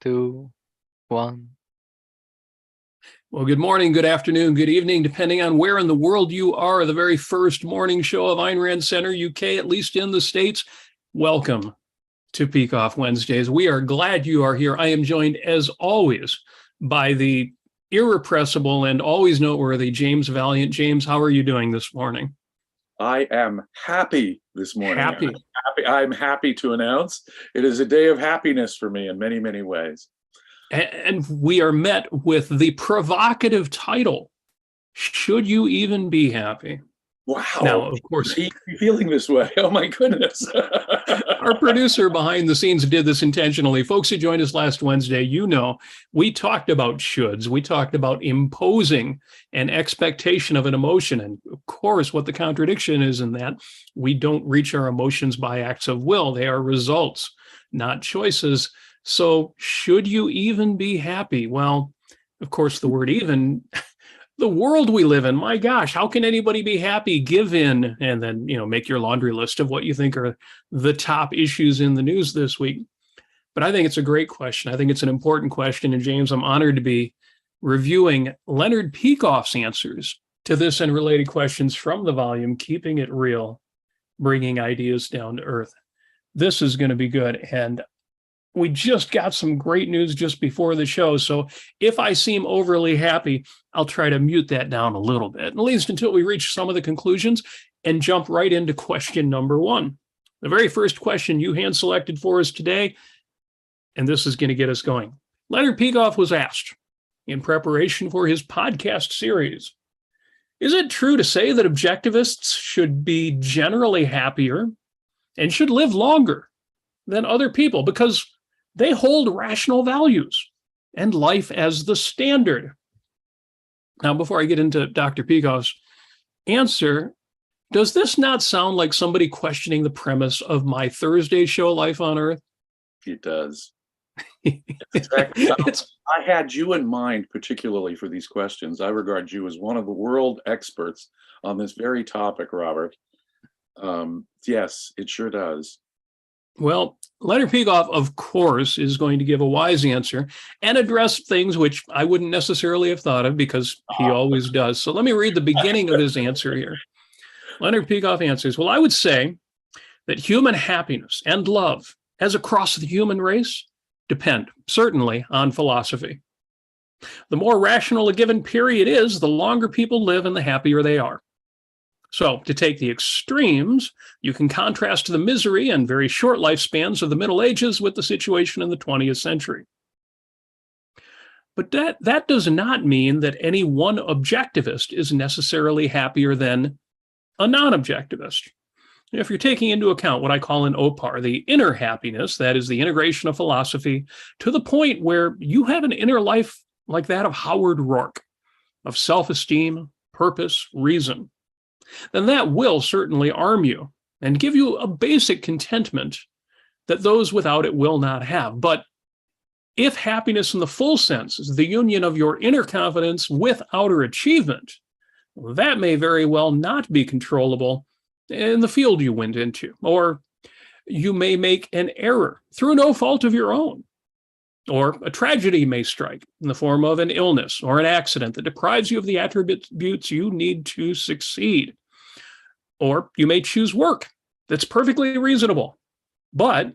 two, one. Well, good morning, good afternoon, good evening, depending on where in the world you are. The very first morning show of Ayn Rand Center, UK, at least in the States. Welcome to Peikoff Wednesdays. We are glad you are here. I am joined, as always, by the irrepressible and always noteworthy James Valliant. James, how are you doing this morning? I am happy this morning. Happy. I'm happy to announce it is a day of happiness for me in many, many ways. And we are met with the provocative title, Should You Even Be Happy? Wow. Now, of course, you feeling this way. Oh, my goodness. Our producer behind the scenes did this intentionally. Folks who joined us last Wednesday, you know, we talked about shoulds. We talked about imposing an expectation of an emotion. And of course, what the contradiction is in that we don't reach our emotions by acts of will. They are results, not choices. So should you even be happy? Well, of course, the word even, the world we live in, my gosh, how can anybody be happy? Give in and then, make your laundry list of what you think are the top issues in the news this week. But I think it's a great question. I think it's an important question. And James, I'm honored to be reviewing Leonard Peikoff's answers to this and related questions from the volume, Keeping It Real, Bringing Ideas Down to Earth. This is going to be good. And we just got some great news just before the show. So if I seem overly happy, I'll try to mute that down a little bit, at least until we reach some of the conclusions and jump right into question number one. The very first question you hand selected for us today, and this is going to get us going. Leonard Peikoff was asked in preparation for his podcast series, is it true to say that objectivists should be generally happier and should live longer than other people because they hold rational values and life as the standard? Now, before I get into Dr. Peikoff's answer, does this not sound like somebody questioning the premise of my Thursday show, Life on Earth? It does. I had you in mind particularly for these questions. I regard you as one of the world experts on this very topic, Robert. Yes, it sure does. Well, Leonard Peikoff, of course, is going to give a wise answer and address things which I wouldn't necessarily have thought of because he always does. So let me read the beginning of his answer here. Leonard Peikoff answers, well, I would say that human happiness and love, as across the human race, depend certainly on philosophy. The more rational a given period is, the longer people live and the happier they are. So, to take the extremes, you can contrast the misery and very short lifespans of the Middle Ages with the situation in the 20th century. But that does not mean that any one objectivist is necessarily happier than a non-objectivist. If you're taking into account what I call an OPAR, the inner happiness, that is the integration of philosophy, to the point where you have an inner life like that of Howard Roark, of self-esteem, purpose, reason, then that will certainly arm you and give you a basic contentment that those without it will not have. But if happiness in the full sense is the union of your inner confidence with outer achievement, that may very well not be controllable in the field you went into, or you may make an error through no fault of your own, or a tragedy may strike in the form of an illness or an accident that deprives you of the attributes you need to succeed. Or you may choose work that's perfectly reasonable, but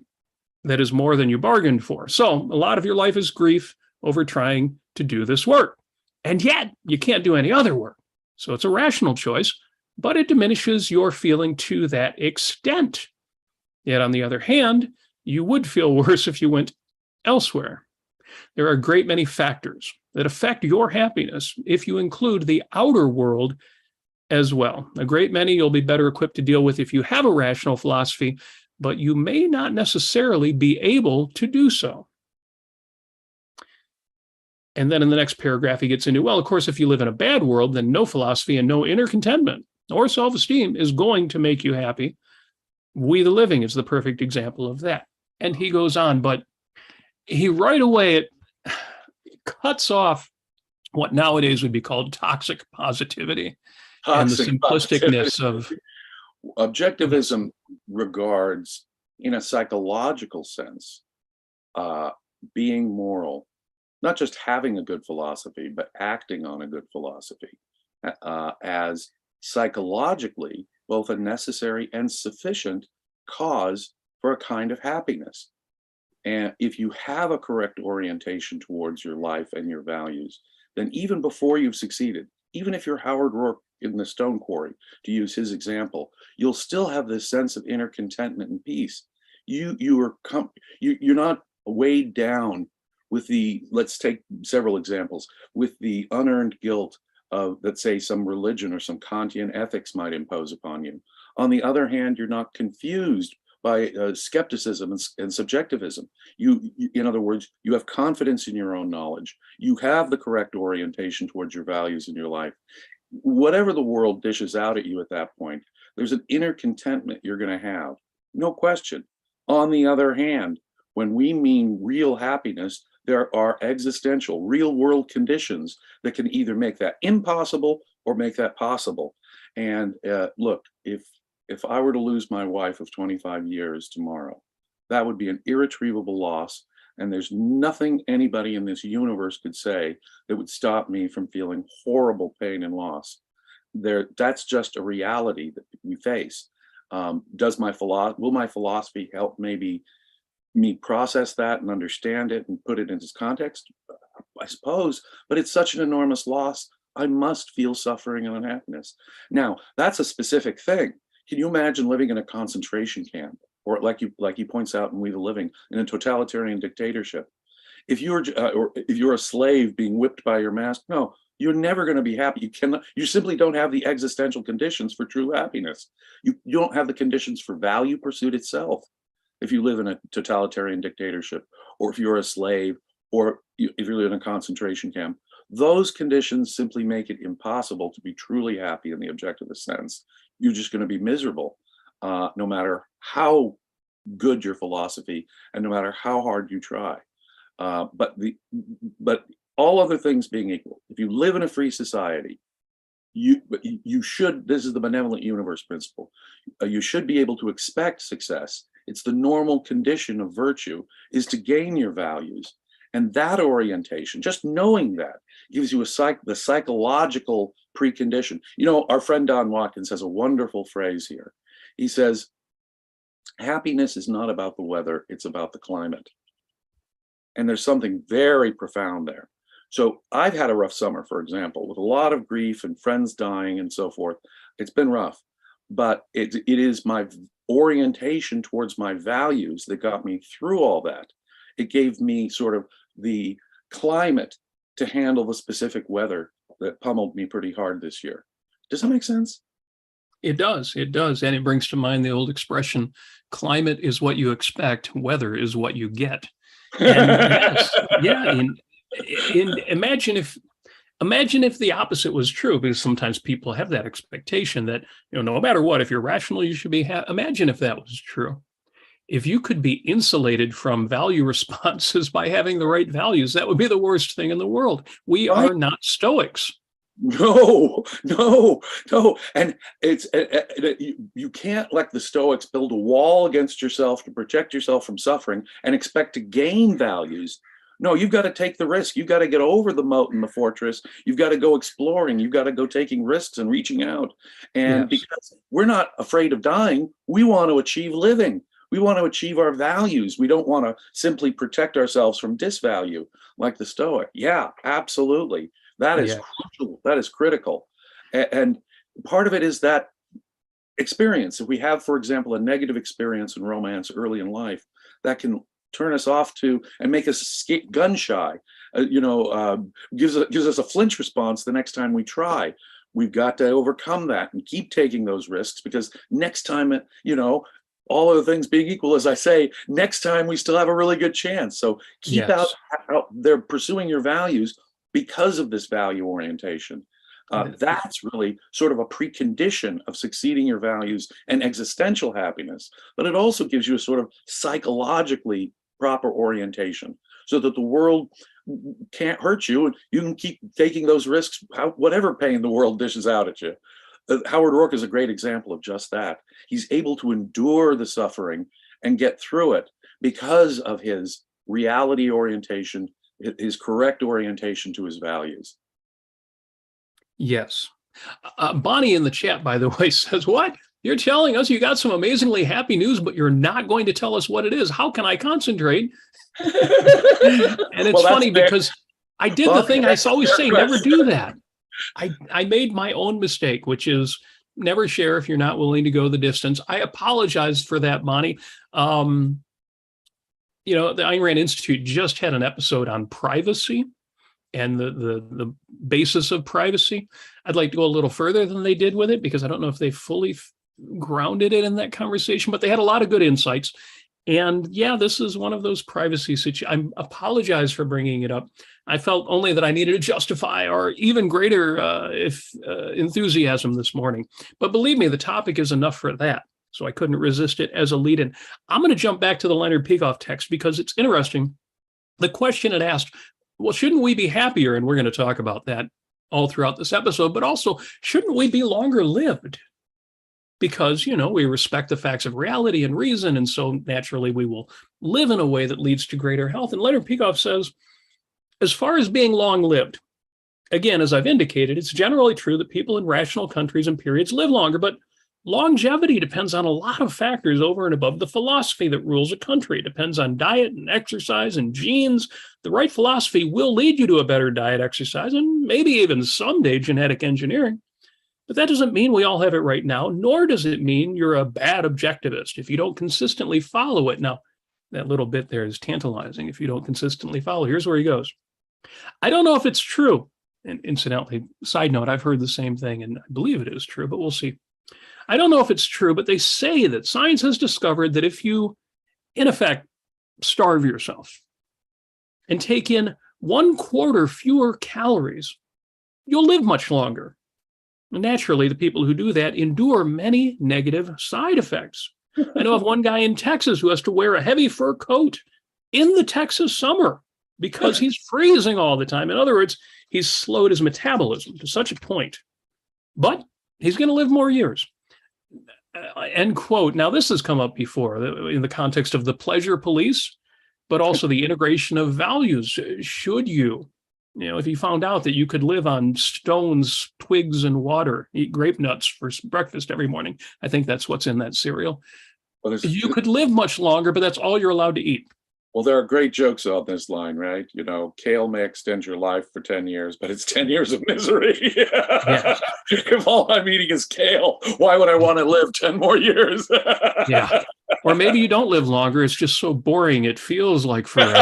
that is more than you bargained for. So a lot of your life is grief over trying to do this work. And yet you can't do any other work. So it's a rational choice, but it diminishes your feeling to that extent. Yet on the other hand, you would feel worse if you went elsewhere. There are a great many factors that affect your happiness if you include the outer world as well. A great many you'll be better equipped to deal with if you have a rational philosophy, but you may not necessarily be able to do so. And then in the next paragraph, he gets into, well, of course, if you live in a bad world, then no philosophy and no inner contentment or self-esteem is going to make you happy. We the Living is the perfect example of that. And he goes on, but he right away cuts off what nowadays would be called toxic positivity and the simplisticness of objectivism regards, in a psychological sense, being moral, not just having a good philosophy, but acting on a good philosophy as psychologically both a necessary and sufficient cause for a kind of happiness. And if you have a correct orientation towards your life and your values, then even before you've succeeded, even if you're Howard Roark in the stone quarry, to use his example, you'll still have this sense of inner contentment and peace. You're not weighed down with the, let's take several examples, with the unearned guilt of, let's say, some religion or some Kantian ethics might impose upon you. On the other hand, you're not confused by skepticism and subjectivism. In other words, you have confidence in your own knowledge. You have the correct orientation towards your values in your life. Whatever the world dishes out at you at that point, there's an inner contentment you're going to have, no question. On the other hand, when we mean real happiness, there are existential, real world conditions that can either make that impossible or make that possible. And look, if I were to lose my wife of 25 years tomorrow, that would be an irretrievable loss. And there's nothing anybody in this universe could say that would stop me from feeling horrible pain and loss. That's just a reality that we face. Will my philosophy help maybe me process that and understand it and put it into context? I suppose, but it's such an enormous loss. I must feel suffering and unhappiness. Now, that's a specific thing. Can you imagine living in a concentration camp, or like he points out in We the Living, in a totalitarian dictatorship? If you're a slave being whipped by your master, no, you're never going to be happy. You simply don't have the existential conditions for true happiness. You don't have the conditions for value pursuit itself if you live in a totalitarian dictatorship, or if you're a slave, or if you live in a concentration camp. Those conditions simply make it impossible to be truly happy in the objectivist sense. You're just going to be miserable, no matter how good your philosophy and no matter how hard you try. But all other things being equal, if you live in a free society, you should, this is the benevolent universe principle, you should be able to expect success. It's the normal condition of virtue is to gain your values. And that orientation, just knowing that, gives you the psychological precondition. You know, our friend Don Watkins has a wonderful phrase here. He says, happiness is not about the weather, it's about the climate. And there's something very profound there. So I've had a rough summer, for example, with a lot of grief and friends dying and so forth. It's been rough, but it is my orientation towards my values that got me through all that. It gave me sort of the climate to handle the specific weather that pummeled me pretty hard this year. Does that make sense? It does. And it brings to mind the old expression, climate is what you expect, weather is what you get. And yes, yeah. Imagine if the opposite was true, because sometimes people have that expectation that, no matter what, if you're rational, you should be happy. Imagine if that was true. If you could be insulated from value responses by having the right values, that would be the worst thing in the world. We are not Stoics. No. And you can't, like the Stoics, build a wall against yourself to protect yourself from suffering and expect to gain values. No, you've got to take the risk. You've got to get over the moat and the fortress. You've got to go exploring. You've got to go taking risks and reaching out. And because we're not afraid of dying, we want to achieve living. We want to achieve our values. We don't want to simply protect ourselves from disvalue like the Stoic. Yeah, absolutely. That is crucial. That is critical. And part of it is that experience. If we have, for example, a negative experience in romance early in life, that can turn us off to and make us gun shy, gives us a flinch response the next time we try. We've got to overcome that and keep taking those risks, because next time, all other things being equal, as I say, next time we still have a really good chance. So keep out there pursuing your values because of this value orientation. That's really sort of a precondition of succeeding your values and existential happiness. But it also gives you a sort of psychologically proper orientation so that the world can't hurt you and you can keep taking those risks, whatever pain the world dishes out at you. Howard Roark is a great example of just that. He's able to endure the suffering and get through it because of his reality orientation, his correct orientation to his values. Yes. Bonnie in the chat, by the way, says, what? You're telling us you got some amazingly happy news, but you're not going to tell us what it is. How can I concentrate? And it's funny because I did the thing I always say, never do that. I made my own mistake, which is never share if you're not willing to go the distance. I apologized for that, Bonnie. The Ayn Rand Institute just had an episode on privacy and the basis of privacy. I'd like to go a little further than they did with it because I don't know if they fully grounded it in that conversation, but they had a lot of good insights. And yeah, this is one of those privacy situations. I apologize for bringing it up. I felt only that I needed to justify our even greater enthusiasm this morning. But believe me, the topic is enough for that. So I couldn't resist it as a lead-in. I'm going to jump back to the Leonard Peikoff text because it's interesting. The question it asked, well, shouldn't we be happier? And we're going to talk about that all throughout this episode, but also, shouldn't we be longer lived? Because, we respect the facts of reality and reason, and so naturally we will live in a way that leads to greater health. And Leonard Peikoff says, as far as being long-lived, again, as I've indicated, it's generally true that people in rational countries and periods live longer, but longevity depends on a lot of factors over and above the philosophy that rules a country. It depends on diet and exercise and genes. The right philosophy will lead you to a better diet, exercise, and maybe even someday genetic engineering. But that doesn't mean we all have it right now, nor does it mean you're a bad objectivist if you don't consistently follow it. Now, that little bit there is tantalizing. If you don't consistently follow, here's where he goes. I don't know if it's true. And incidentally, side note, I've heard the same thing, and I believe it is true, but we'll see. I don't know if it's true, but they say that science has discovered that if you, in effect, starve yourself and take in 1/4 fewer calories, you'll live much longer. And naturally, the people who do that endure many negative side effects. I know of one guy in Texas who has to wear a heavy fur coat in the Texas summer because he's freezing all the time. In other words, he's slowed his metabolism to such a point. But he's going to live more years. End quote. Now, this has come up before in the context of the pleasure police, but also the integration of values. Should you, if you found out that you could live on stones, twigs, and water, eat grape nuts for breakfast every morning, I think that's what's in that cereal. Well, you could live much longer, but that's all you're allowed to eat. Well, there are great jokes on this line, right? Kale may extend your life for 10 years, but it's 10 years of misery. Yes. If all I'm eating is kale, why would I want to live 10 more years? Yeah. Or maybe you don't live longer. It's just so boring. It feels like forever.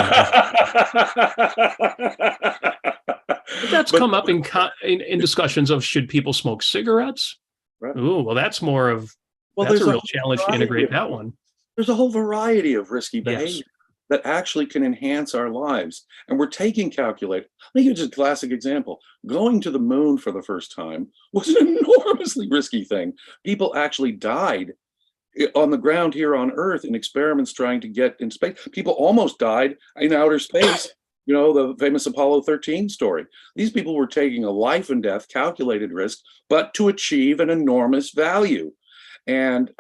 That's come up in discussions of should people smoke cigarettes? Right. Ooh, well, that's more of, that's a real challenge to integrate that one. There's a whole variety of risky behavior that actually can enhance our lives. And we're taking calculate. Let me give you just a classic example. Going to the moon for the first time was an enormously risky thing. People actually died on the ground here on Earth in experiments trying to get in space. People almost died in outer space. The famous Apollo 13 story. These people were taking a life and death calculated risk, but to achieve an enormous value. And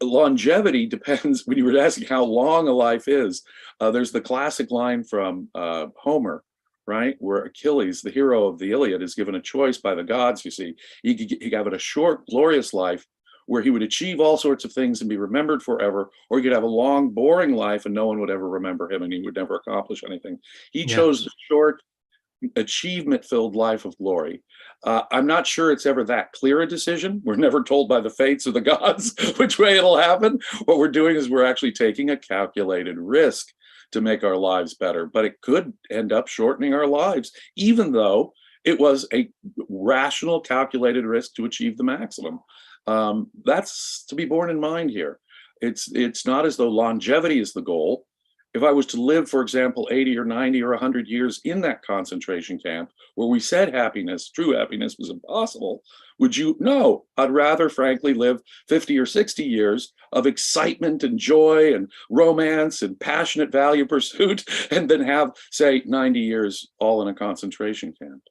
longevity depends, when you were asking how long a life is, there's the classic line from Homer, right? Where Achilles, the hero of the Iliad, is given a choice by the gods, you see. He could have a short, glorious life where he would achieve all sorts of things and be remembered forever, or he could have a long, boring life and no one would ever remember him and he would never accomplish anything. He chose the short, achievement-filled life of glory. I'm not sure it's ever that clear a decision. We're never told by the fates of the gods which way it'll happen. What we're doing is we're actually taking a calculated risk to make our lives better, but it could end up shortening our lives, even though it was a rational, calculated risk to achieve the maximum. That's to be borne in mind here. It's not as though longevity is the goal. If I was to live, for example, 80 or 90 or 100 years in that concentration camp where we said happiness, true happiness, was impossible, would you? No, I'd rather, frankly, live 50 or 60 years of excitement and joy and romance and passionate value pursuit and then have, say, 90 years all in a concentration camp.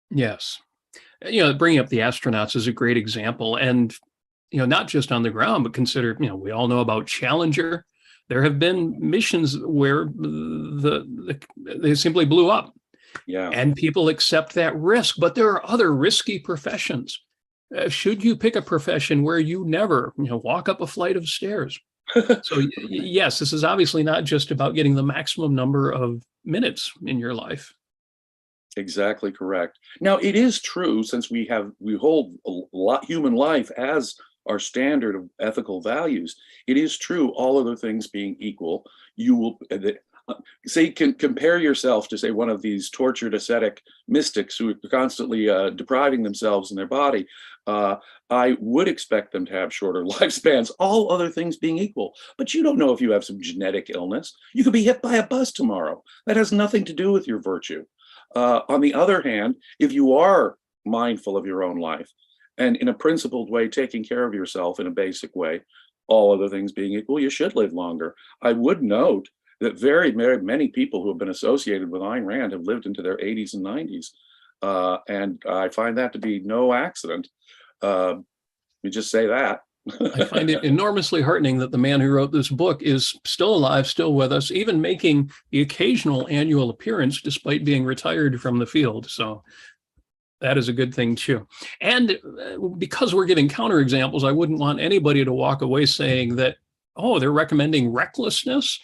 Yes. Bringing up the astronauts is a great example. And, not just on the ground, but consider, we all know about Challenger. There have been missions where they simply blew up. Yeah. And people accept that risk, but there are other risky professions. Should you pick a profession where you never, walk up a flight of stairs? So yes, this is obviously not just about getting the maximum number of minutes in your life. Exactly correct. Now, it is true, since we hold human life as our standard of ethical values. It is true, all other things being equal, you will say, compare yourself to, say, one of these tortured ascetic mystics who are constantly depriving themselves in their body. I would expect them to have shorter lifespans, all other things being equal. But you don't know if you have some genetic illness. You could be hit by a bus tomorrow. That has nothing to do with your virtue. On the other hand, if you are mindful of your own life and in a principled way taking care of yourself in a basic way, all other things being equal, you should live longer. I would note that very, very many people who have been associated with Ayn Rand have lived into their 80s and 90s. And I find that to be no accident. You just say that. I find it enormously heartening that the man who wrote this book is still alive, still with us, even making the occasional annual appearance despite being retired from the field. So that is a good thing too. And because we're giving counterexamples, I wouldn't want anybody to walk away saying that, oh, they're recommending recklessness.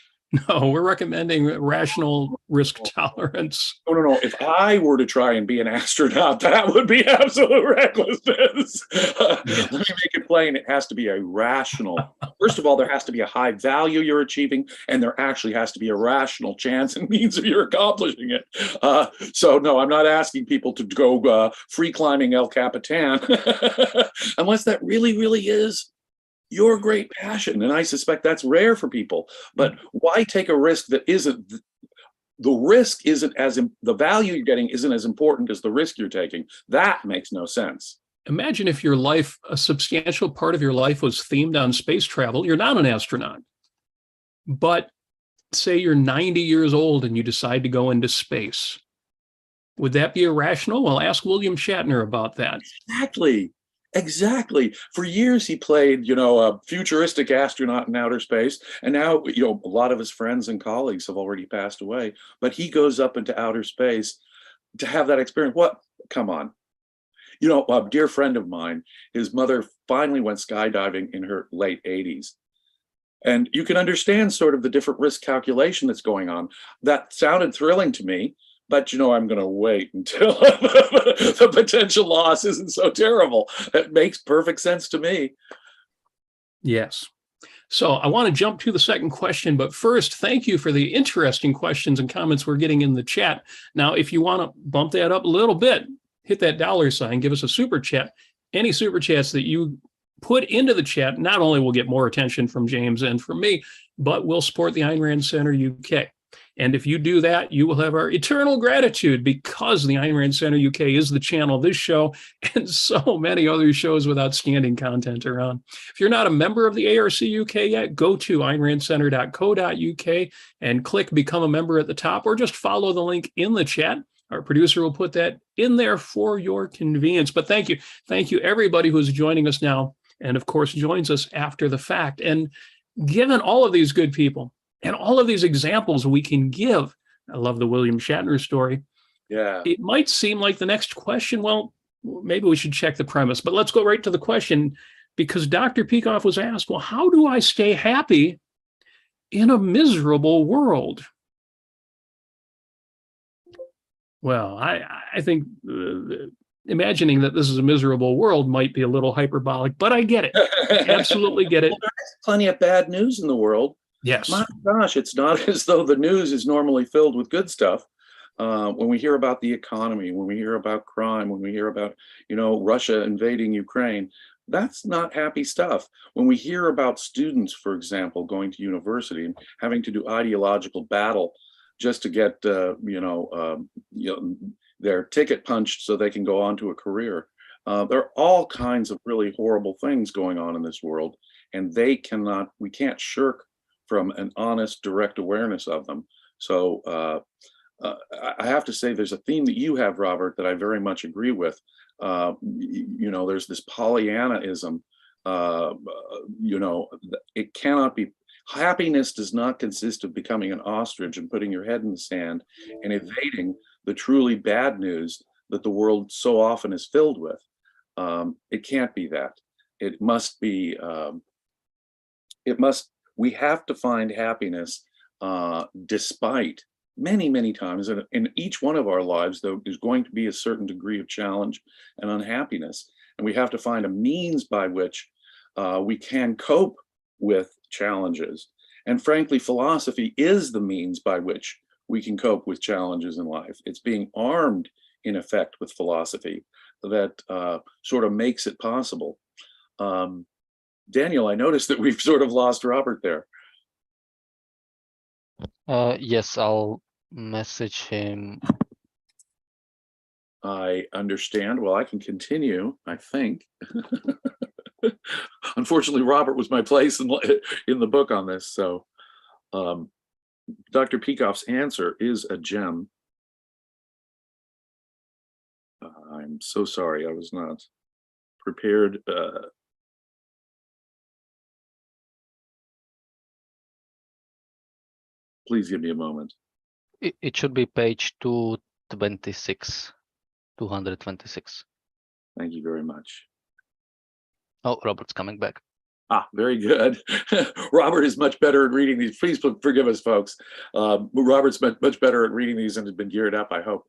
No, we're recommending rational risk tolerance. No. If I were to try and be an astronaut, that would be absolute recklessness. Let me make it plain. It has to be a rational. First of all, there has to be a high value you're achieving, and there actually has to be a rational chance and means of your accomplishing it. So no, I'm not asking people to go free climbing El Capitan, unless that really, really is your great passion. And I suspect that's rare for people. But why take a risk that isn't, the risk isn't as, the value you're getting isn't as important as the risk you're taking? That makes no sense. Imagine if your life, a substantial part of your life was themed on space travel. You're not an astronaut, but say you're 90 years old and you decide to go into space. Would that be irrational? Well, ask William Shatner about that. Exactly. For years, he played, a futuristic astronaut in outer space. And now, a lot of his friends and colleagues have already passed away. But he goes up into outer space to have that experience. What? Come on. A dear friend of mine, his mother finally went skydiving in her late 80s. And you can understand sort of the different risk calculation that's going on. That sounded thrilling to me. But, I'm going to wait until the potential loss isn't so terrible. It makes perfect sense to me. Yes. So I want to jump to the second question, but first, thank you for the interesting questions and comments we're getting in the chat. Now, if you want to bump that up a little bit, hit that $sign, give us a super chat. Any super chats that you put into the chat, not only will get more attention from James and from me, but will support the Ayn Rand Center UK. And if you do that, you will have our eternal gratitude, because the Ayn Rand Center UK is the channel of this show and so many other shows with outstanding content around. If you're not a member of the ARC UK yet, go to aynrandcenter.co.uk and click Become a Member at the top, or just follow the link in the chat. Our producer will put that in there for your convenience. But thank you. Thank you, everybody who's joining us now and, of course, joins us after the fact. And given all of these good people, and all of these examples we can give, I love the William Shatner story. Yeah. It might seem like the next question, well, maybe we should check the premise, but let's go right to the question, because Dr. Peikoff was asked, well, how do I stay happy in a miserable world? Well, I think imagining that this is a miserable world might be a little hyperbolic, but I get it. Absolutely get it. Well, there's plenty of bad news in the world. Yes. My gosh, it's not as though the news is normally filled with good stuff. When we hear about the economy, when we hear about crime, when we hear about, Russia invading Ukraine, that's not happy stuff. When we hear about students, for example, going to university and having to do ideological battle just to get, their ticket punched so they can go on to a career. There are all kinds of really horrible things going on in this world, and we can't shirk from an honest, direct awareness of them. So I have to say, there's a theme that you have, Robert, that I very much agree with. There's this Pollyannaism. It cannot be. Happiness does not consist of becoming an ostrich and putting your head in the sand and evading the truly bad news that the world so often is filled with. It can't be that. It must be, we have to find happiness despite many times. And in each one of our lives, though, there's going to be a certain degree of challenge and unhappiness. And we have to find a means by which we can cope with challenges. And frankly, philosophy is the means by which we can cope with challenges in life. It's being armed, in effect, with philosophy that sort of makes it possible. Daniel, I noticed that we've sort of lost Robert there. Yes, I'll message him. I understand. Well, I can continue, I think. Unfortunately, Robert was my place in the book on this. So Dr. Peikoff's answer is a gem. I'm so sorry, I was not prepared. Please give me a moment. It should be page 226. 226. Thank you very much. Oh, Robert's coming back. Ah, very good. Robert is much better at reading these. Please forgive us, folks. Robert's much better at reading these and has been geared up, I hope.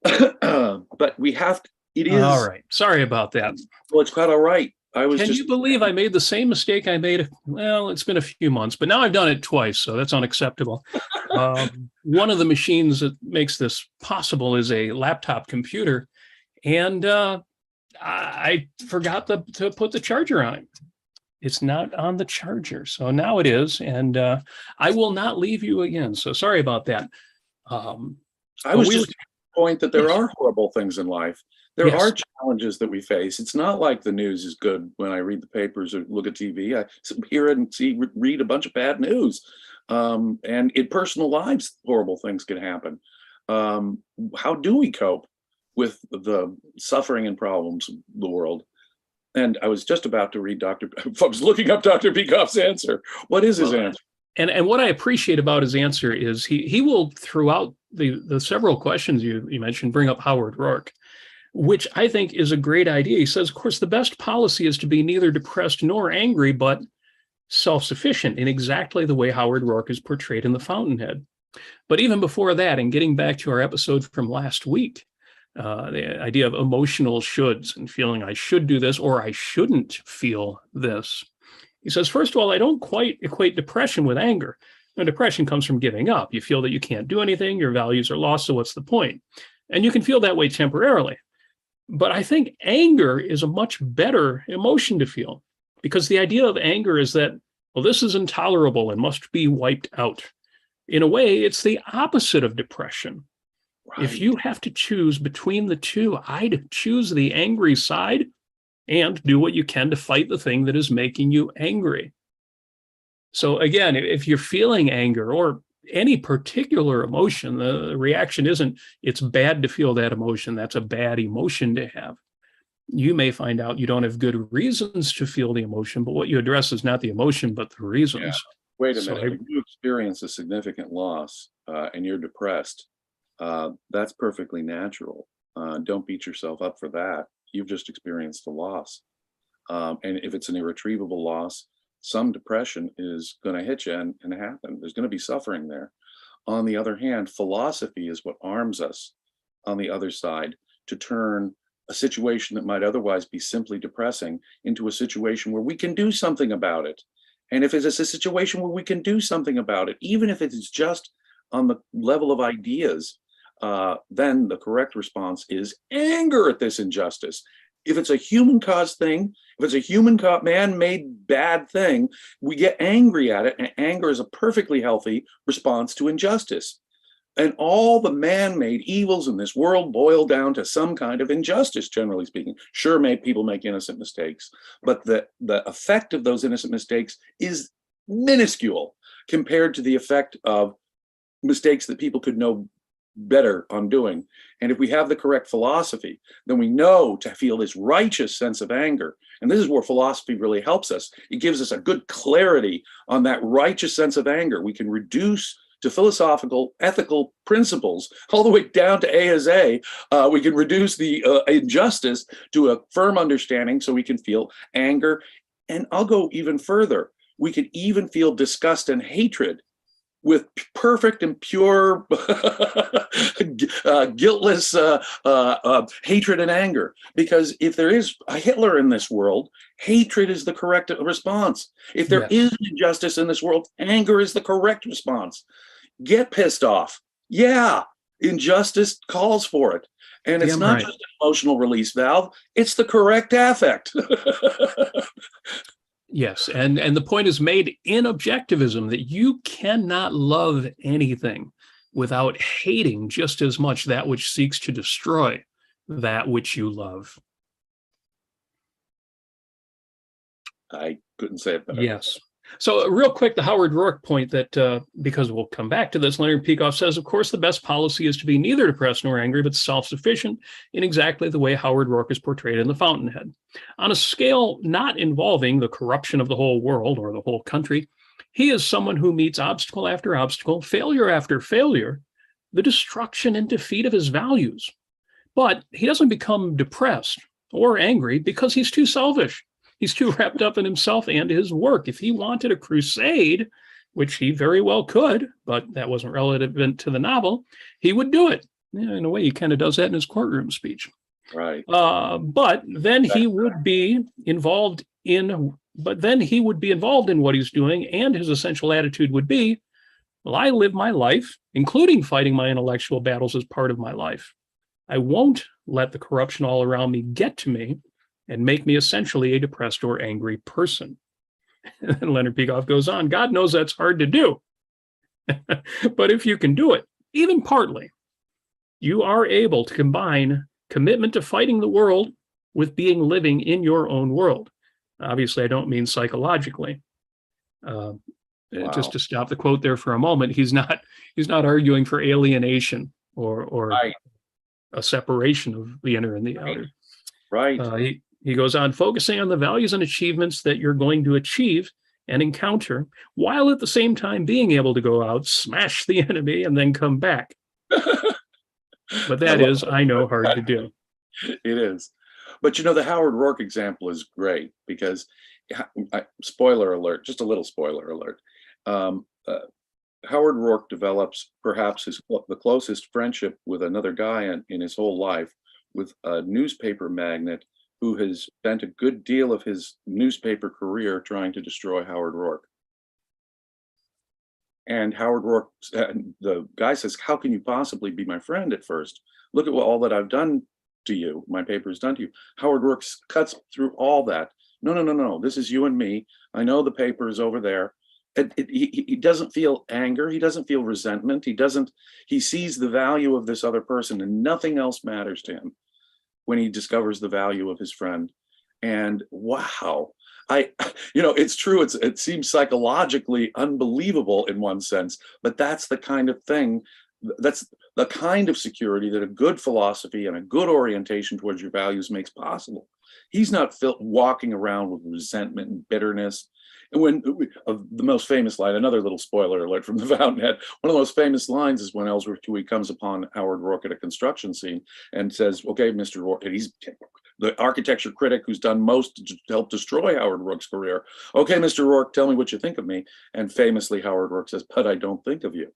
But we have to, it is. All right. Sorry about that. Well, it's quite all right. Can you believe I made the same mistake I made? Well, it's been a few months, but now I've done it twice, so that's unacceptable. One of the machines that makes this possible is a laptop computer, and I forgot to put the charger on it. It's not on the charger, so now it is, and I will not leave you again. So sorry about that. I was just at the point that there are horrible things in life. There are challenges that we face. It's not like the news is good when I read the papers or look at TV. I hear it and read a bunch of bad news. And in personal lives, horrible things can happen. How do we cope with the suffering and problems of the world? And I was just about to read folks looking up Dr. Peikoff's answer. What is his answer? And what I appreciate about his answer is he will, throughout the several questions you mentioned, bring up Howard Roark, which I think is a great idea. He says, of course, the best policy is to be neither depressed nor angry, but self-sufficient in exactly the way Howard Roark is portrayed in The Fountainhead. But even before that, and getting back to our episode from last week, the idea of emotional shoulds and feeling I should do this or I shouldn't feel this. He says, first of all, I don't quite equate depression with anger. Now, depression comes from giving up. You feel that you can't do anything, your values are lost, so what's the point? And you can feel that way temporarily. But I think anger is a much better emotion to feel, because the idea of anger is that, well, this is intolerable and must be wiped out. In a way, it's the opposite of depression. Right. If you have to choose between the two, I'd choose the angry side and do what you can to fight the thing that is making you angry. So again, if you're feeling anger or any particular emotion, the reaction isn't, it's bad to feel that emotion. That's a bad emotion to have. You may find out you don't have good reasons to feel the emotion, but what you address is not the emotion, but the reasons. Yeah. Wait a minute. If you experience a significant loss and you're depressed, that's perfectly natural. Don't beat yourself up for that. You've just experienced a loss. And if it's an irretrievable loss, some depression is going to hit you and happen. There's going to be suffering there. On the other hand, philosophy is what arms us on the other side to turn a situation that might otherwise be simply depressing into a situation where we can do something about it. And if it's a situation where we can do something about it, even if it's just on the level of ideas, then the correct response is anger at this injustice. If it's a human-caused thing, if it's a human-caused, man-made bad thing, we get angry at it, and anger is a perfectly healthy response to injustice. And all the man-made evils in this world boil down to some kind of injustice, generally speaking. Sure, people make innocent mistakes, but the effect of those innocent mistakes is minuscule compared to the effect of mistakes that people could know better on doing. And if we have the correct philosophy, then we know to feel this righteous sense of anger. And this is where philosophy really helps us. It gives us a good clarity on that righteous sense of anger. We can reduce to philosophical, ethical principles, all the way down to A as A. We can reduce the injustice to a firm understanding so we can feel anger. And I'll go even further. We can even feel disgust and hatred with perfect and pure, guiltless hatred and anger. Because if there is a Hitler in this world, hatred is the correct response. If there is injustice in this world, anger is the correct response. Get pissed off. Yeah, injustice calls for it. And it's not just an emotional release valve, it's the correct affect. Yes, and the point is made in Objectivism that you cannot love anything without hating just as much that which seeks to destroy that which you love. I couldn't say it better. Yes. So real quick, the Howard Roark point that, because we'll come back to this, Leonard Peikoff says, of course, the best policy is to be neither depressed nor angry, but self-sufficient in exactly the way Howard Roark is portrayed in The Fountainhead. On a scale not involving the corruption of the whole world or the whole country, he is someone who meets obstacle after obstacle, failure after failure, the destruction and defeat of his values. But he doesn't become depressed or angry because he's too selfish. He's too wrapped up in himself and his work. If he wanted a crusade, which he very well could, but that wasn't relevant to the novel, he would do it. Yeah, in a way, he kind of does that in his courtroom speech. Right. But then he would be involved in what he's doing, and his essential attitude would be, well, I live my life, including fighting my intellectual battles as part of my life. I won't let the corruption all around me get to me and make me essentially a depressed or angry person. And Leonard Peikoff goes on, God knows that's hard to do. But if you can do it, even partly, you are able to combine commitment to fighting the world with being living in your own world. Obviously, I don't mean psychologically. Just to stop the quote there for a moment, he's not arguing for alienation or a separation of the inner and the outer. Right. He goes on, focusing on the values and achievements that you're going to achieve and encounter, while at the same time being able to go out, smash the enemy, and then come back. But that is, I know, hard to do. It is. But you know, the Howard Roark example is great because, spoiler alert, just a little spoiler alert. Howard Roark develops perhaps the closest friendship with another guy in his whole life, with a newspaper magnate who has spent a good deal of his newspaper career trying to destroy Howard Roark. And Howard Roark, the guy says, how can you possibly be my friend at first? Look at all that I've done to you, my paper has done to you. Howard Roark cuts through all that. No, this is you and me. I know the paper is over there. He doesn't feel anger. He doesn't feel resentment. He sees the value of this other person, and nothing else matters to him when he discovers the value of his friend. And wow, it's true. It seems psychologically unbelievable in one sense, but that's the kind of thing, that's the kind of security that a good philosophy and a good orientation towards your values makes possible. He's not walking around with resentment and bitterness. And when the most famous line, another little spoiler alert from The Fountainhead, one of the most famous lines is when Ellsworth Dewey comes upon Howard Roark at a construction scene and says, okay, Mr. Roark, and he's the architecture critic who's done most to help destroy Howard Roark's career. Okay, Mr. Roark, tell me what you think of me. And famously, Howard Roark says, but I don't think of you.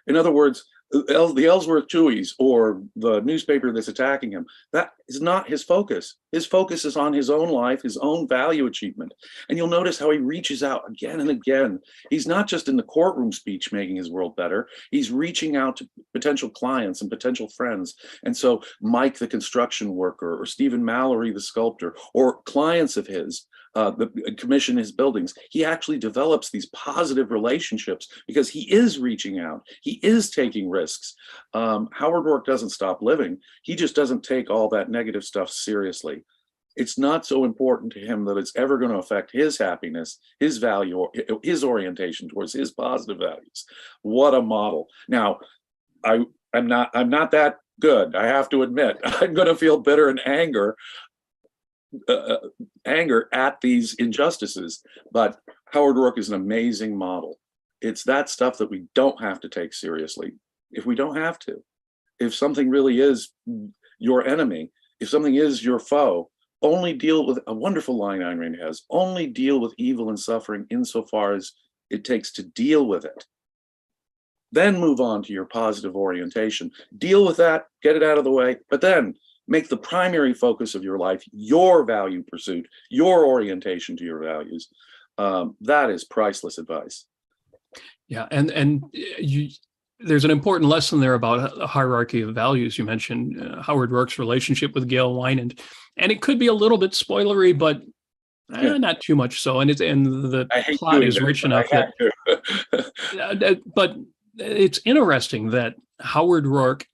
In other words, the Ellsworth Deweys or the newspaper that's attacking him, that is not his focus. His focus is on his own life, his own value achievement. And you'll notice how he reaches out again and again. He's not just in the courtroom speech making his world better. He's reaching out to potential clients and potential friends. And so Mike, the construction worker, or Stephen Mallory, the sculptor, or clients of his, commission his buildings, he actually develops these positive relationships because he is reaching out. He is taking risks. Howard Roark doesn't stop living. He just doesn't take all that negative stuff seriously. It's not so important to him that it's ever going to affect his happiness, his value, or his orientation towards his positive values. What a model. Now, I I'm not that good. I have to admit, I'm going to feel bitter and anger at these injustices. But Howard Roark is an amazing model. It's that stuff that we don't have to take seriously. If we don't have to, if something really is your enemy, if something is your foe, only deal with, a wonderful line Ayn Rand has, only deal with evil and suffering insofar as it takes to deal with it. Then move on to your positive orientation. Deal with that, get it out of the way, but then make the primary focus of your life your value pursuit, your orientation to your values. That is priceless advice. Yeah, and there's an important lesson there about a hierarchy of values. You mentioned Howard Roark's relationship with Gail Wynand, and it could be a little bit spoilery, but not too much so. And the plot is rich enough that. But it's interesting that Howard Roark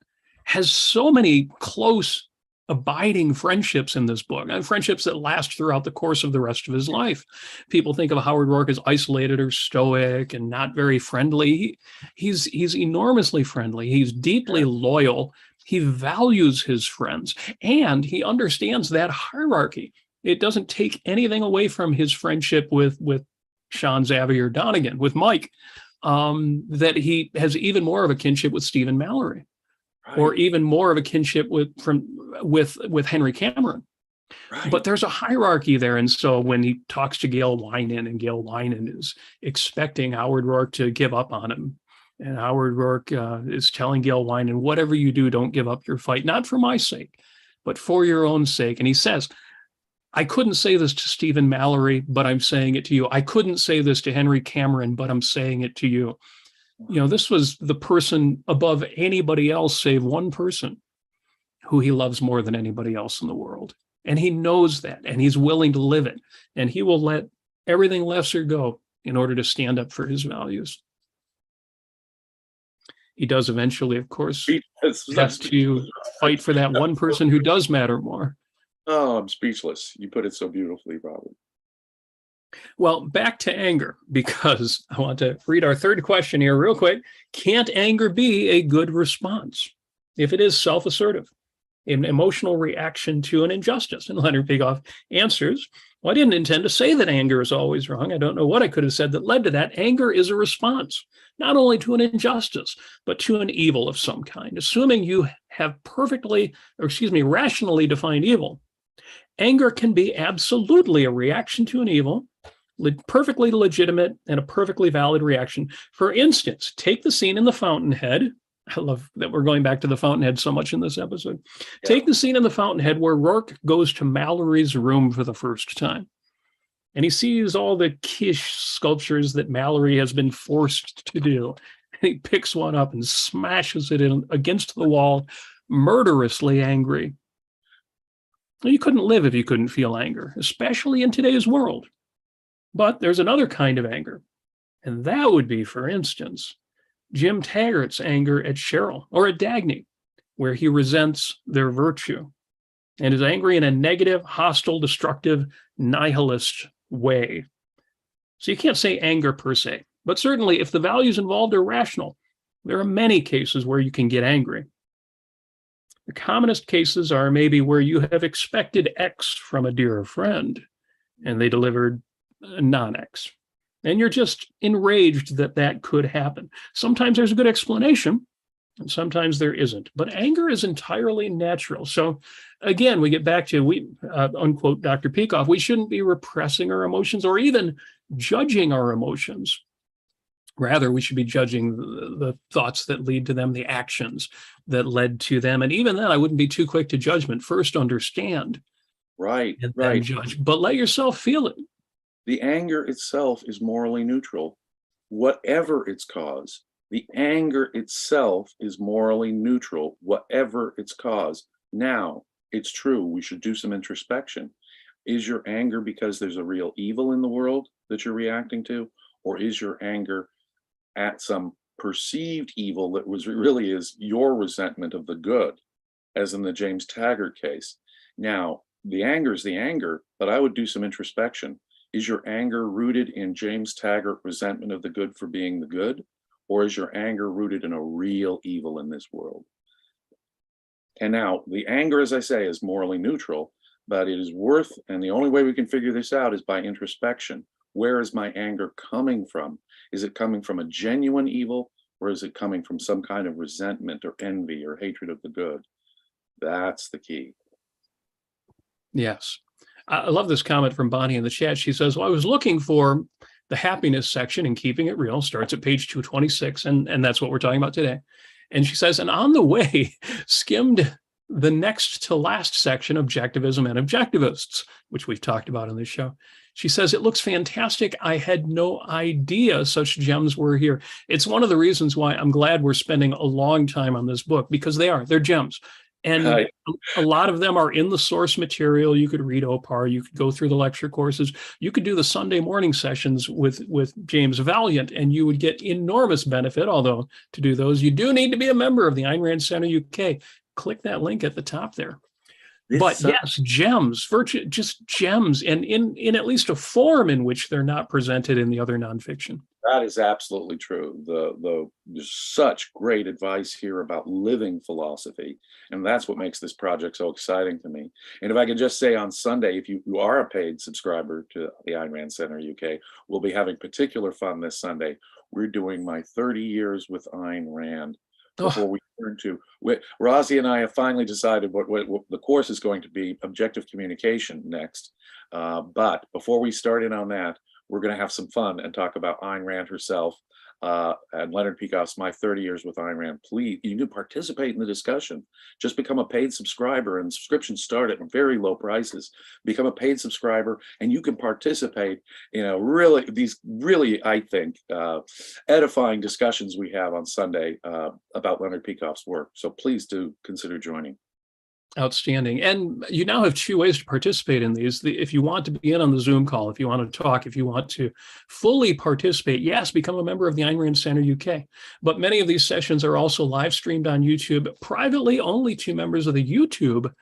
has so many close, abiding friendships in this book, and friendships that last throughout the course of the rest of his life. People think of Howard Roark as isolated or stoic and not very friendly. He's enormously friendly. He's deeply loyal. He values his friends, and he understands that hierarchy. It doesn't take anything away from his friendship with Sean Xavier Donegan, with Mike, that he has even more of a kinship with Stephen Mallory. Right. Or even more of a kinship with Henry Cameron. Right. But there's a hierarchy there. And so when he talks to Gail Wynand, and Gail Wynand is expecting Howard Roark to give up on him, and Howard Roark is telling Gail Wynand, whatever you do, don't give up your fight, not for my sake, but for your own sake. And he says, I couldn't say this to Stephen Mallory, but I'm saying it to you. I couldn't say this to Henry Cameron, but I'm saying it to you. You know, this was the person above anybody else, save one person, who he loves more than anybody else in the world. And he knows that, and he's willing to live it. And he will let everything lesser go in order to stand up for his values. He does eventually, of course, have to fight for that one person who does matter more. Oh, I'm speechless. You put it so beautifully, Robert. Well, back to anger, because I want to read our third question here real quick. Can't anger be a good response if it is self-assertive, an emotional reaction to an injustice? And Leonard Peikoff answers, well, I didn't intend to say that anger is always wrong. I don't know what I could have said that led to that. Anger is a response, not only to an injustice, but to an evil of some kind. Assuming you have rationally defined evil, anger can be absolutely a reaction to an evil, perfectly legitimate and a perfectly valid reaction. For instance, take the scene in The Fountainhead. I love that we're going back to The Fountainhead so much in this episode. Yeah. Take the scene in The Fountainhead where Roark goes to Mallory's room for the first time. And he sees all the quiche sculptures that Mallory has been forced to do. And he picks one up and smashes it against the wall, murderously angry. You couldn't live if you couldn't feel anger, especially in today's world. But there's another kind of anger, and that would be, for instance, Jim Taggart's anger at Cheryl or at Dagny, where he resents their virtue and is angry in a negative, hostile, destructive, nihilist way. So you can't say anger per se, but certainly if the values involved are rational, there are many cases where you can get angry. The commonest cases are maybe where you have expected X from a dear friend, and they delivered non-X. And you're just enraged that that could happen. Sometimes there's a good explanation, and sometimes there isn't. But anger is entirely natural. So again, we get back to, unquote, Dr. Peikoff, we shouldn't be repressing our emotions or even judging our emotions. Rather, we should be judging the thoughts that lead to them, the actions that led to them. And even then, I wouldn't be too quick to judgment. First, understand. Right, and right. then judge, but let yourself feel it. The anger itself is morally neutral, whatever its cause. The anger itself is morally neutral, whatever its cause. Now, it's true, we should do some introspection. Is your anger because there's a real evil in the world that you're reacting to? Or is your anger at some perceived evil that really is your resentment of the good, as in the James Taggart case? Now, the anger is the anger, but I would do some introspection. Is your anger rooted in James Taggart resentment of the good for being the good? or is your anger rooted in a real evil in this world? And now the anger, as I say, is morally neutral, but it is worth, and the only way we can figure this out is by introspection. Where is my anger coming from? Is it coming from a genuine evil, or is it coming from some kind of resentment or envy or hatred of the good? That's the key. Yes. I love this comment from Bonnie in the chat. She says, well, I was looking for the happiness section in Keeping It Real, starts at page 226, and that's what we're talking about today. And she says, and on the way, skimmed the next to last section, Objectivism and Objectivists, which we've talked about on this show. She says, it looks fantastic. I had no idea such gems were here. It's one of the reasons why I'm glad we're spending a long time on this book, because they're gems. And a lot of them are in the source material. You could read OPAR, you could go through the lecture courses, you could do the Sunday morning sessions with James Valliant, and you would get enormous benefit. Although to do those, you do need to be a member of the Ayn Rand Center UK. Click that link at the top there. But yes, gems, just gems, and in at least a form in which they're not presented in the other nonfiction. That is absolutely true. There's such great advice here about living philosophy, and that's what makes this project so exciting to me. And if I could just say, on Sunday, if you are a paid subscriber to the Ayn Rand Center UK, we'll be having particular fun this Sunday. We're doing my 30 years with Ayn Rand. Before we turn to, Rosie and I have finally decided what the course is going to be, objective communication next. But before we start in on that, we're going to have some fun and talk about Ayn Rand herself and Leonard Peikoff's My 30 Years with Ayn Rand. Please, you can participate in the discussion. Just become a paid subscriber, and subscriptions start at very low prices. Become a paid subscriber, and you can participate in these really, I think, edifying discussions we have on Sunday about Leonard Peikoff's work. So please do consider joining. Outstanding. And you now have two ways to participate in these. If you want to be in on the Zoom call, if you want to talk, if you want to fully participate, yes, become a member of the Ayn Rand Center UK. But many of these sessions are also live streamed on YouTube, privately only to members of the YouTube.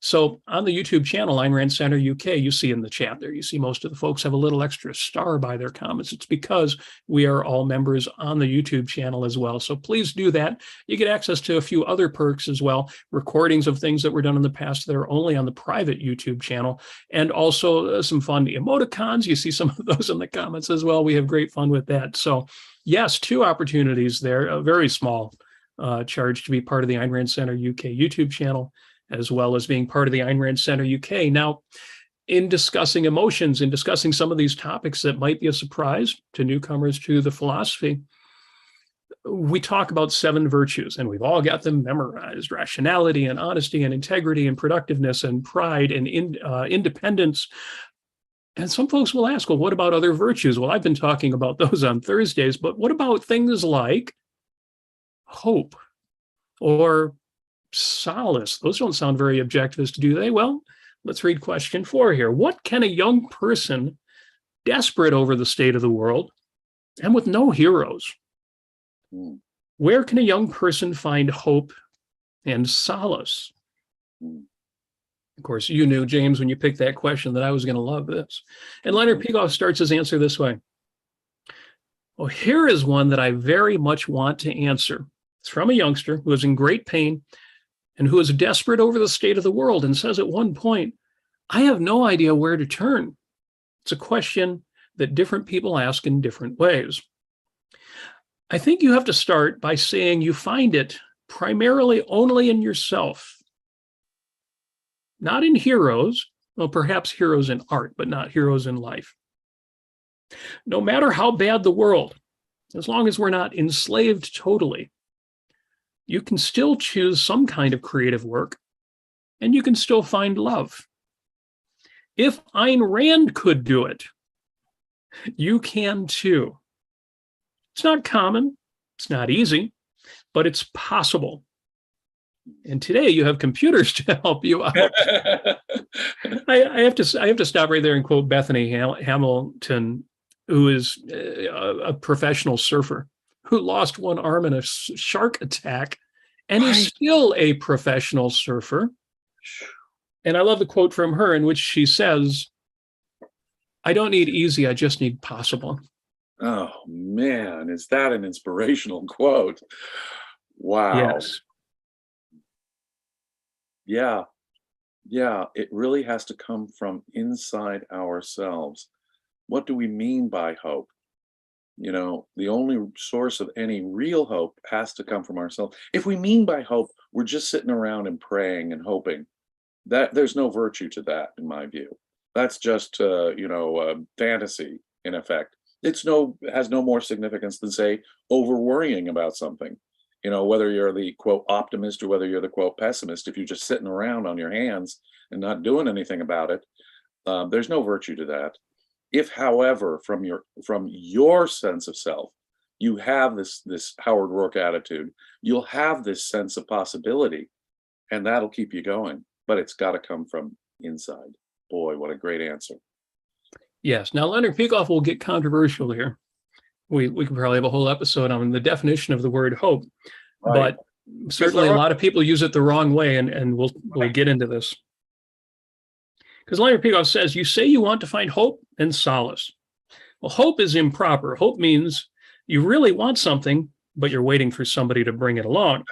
So on the YouTube channel, Ayn Rand Center UK, you see in the chat there, you see most of the folks have a little extra star by their comments. It's because we are all members on the YouTube channel as well. So please do that. You get access to a few other perks as well, recordings of things that were done in the past that are only on the private YouTube channel, and also some fun emoticons. You see some of those in the comments as well. We have great fun with that. So yes, two opportunities there, a very small charge to be part of the Ayn Rand Center UK YouTube channel, as well as being part of the Ayn Rand Center UK. Now, in discussing emotions, in discussing some of these topics that might be a surprise to newcomers to the philosophy, we talk about 7 virtues, and we've all got them memorized: rationality and honesty and integrity and productiveness and pride and independence. And some folks will ask, well, what about other virtues? Well, I've been talking about those on Thursdays, but what about things like hope or solace? Those don't sound very objectivist, do they? Well, let's read question 4 here. What can a young person desperate over the state of the world and with no heroes, where can a young person find hope and solace? Of course, you knew, James, when you picked that question, that I was going to love this. And Leonard Peikoff starts his answer this way. Well, here is one that I very much want to answer. It's from a youngster who is in great pain and who is desperate over the state of the world, and says at one point, I have no idea where to turn. It's a question that different people ask in different ways. I think you have to start by saying you find it primarily only in yourself, not in heroes, well, perhaps heroes in art, but not heroes in life. No matter how bad the world, as long as we're not enslaved totally, you can still choose some kind of creative work, and you can still find love. If Ayn Rand could do it, you can too. It's not common, it's not easy, but it's possible. And today you have computers to help you out. I have to stop right there and quote Bethany Hamilton, who is a professional surfer, who lost one arm in a shark attack, and is still a professional surfer. And I love the quote from her in which she says, I don't need easy, I just need possible. Oh man, is that an inspirational quote? Wow. Yes. Yeah. Yeah. It really has to come from inside ourselves. What do we mean by hope? You know, the only source of any real hope has to come from ourselves. If we mean by hope, we're just sitting around and praying and hoping. That there's no virtue to that, in my view. That's just fantasy in effect. Has no more significance than say over worrying about something. You know, whether you're the quote optimist or whether you're the quote pessimist, if you're just sitting around on your hands and not doing anything about it, there's no virtue to that. If, however, from your sense of self, you have this Howard Roark attitude, you'll have this sense of possibility, and that'll keep you going. But it's got to come from inside. Boy, what a great answer. Yes. Now, Leonard Peikoff will get controversial here. We could probably have a whole episode on the definition of the word hope, Right. but certainly a lot of people use it the wrong way, and we'll get into this. Because Leonard Peikoff says, you say you want to find hope and solace. Well, hope is improper. Hope means you really want something, but you're waiting for somebody to bring it along.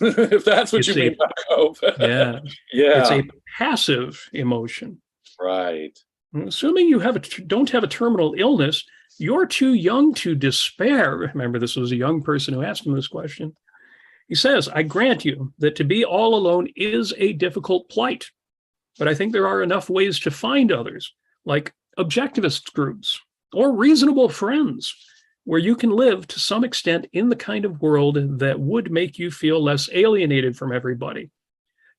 If that's what you mean by hope. Yeah. Yeah. It's a passive emotion. Right. Assuming you don't have a terminal illness, you're too young to despair. Remember, this was a young person who asked him this question. He says, I grant you that to be all alone is a difficult plight, but I think there are enough ways to find others, like objectivist groups or reasonable friends, where you can live to some extent in the kind of world that would make you feel less alienated from everybody.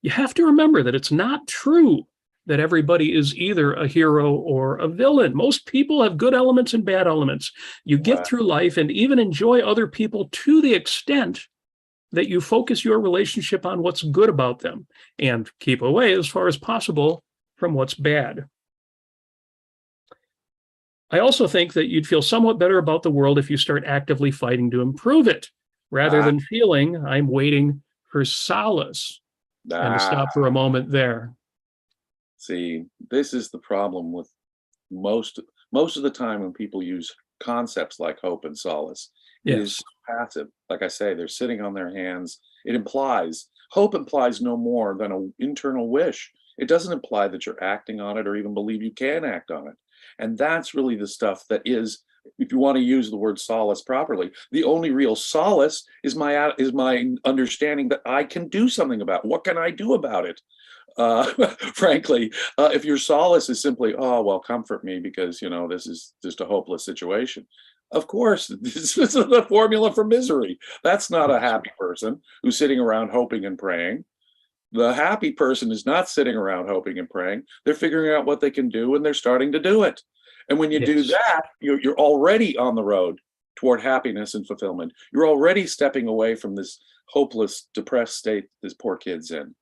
You have to remember that it's not true that everybody is either a hero or a villain. Most people have good elements and bad elements. You get through life and even enjoy other people to the extent that you focus your relationship on what's good about them and keep away as far as possible from what's bad. I also think that you'd feel somewhat better about the world if you start actively fighting to improve it, rather than feeling I'm waiting for solace. And to stop for a moment there. See, this is the problem with most of the time when people use concepts like hope and solace. It is passive. Like I say, they're sitting on their hands. Hope implies no more than an internal wish. It doesn't imply that you're acting on it or even believe you can act on it. And that's really the stuff that is, if you want to use the word solace properly, the only real solace is my understanding that I can do something about it. What can I do about it? Frankly, if your solace is simply, oh, well, comfort me because, you know, this is just a hopeless situation. Of course, this is the formula for misery. That's not a happy person who's sitting around hoping and praying. The happy person is not sitting around hoping and praying. They're figuring out what they can do and they're starting to do it. And when you do that, you're already on the road toward happiness and fulfillment. You're already stepping away from this hopeless, depressed state this poor kid's in.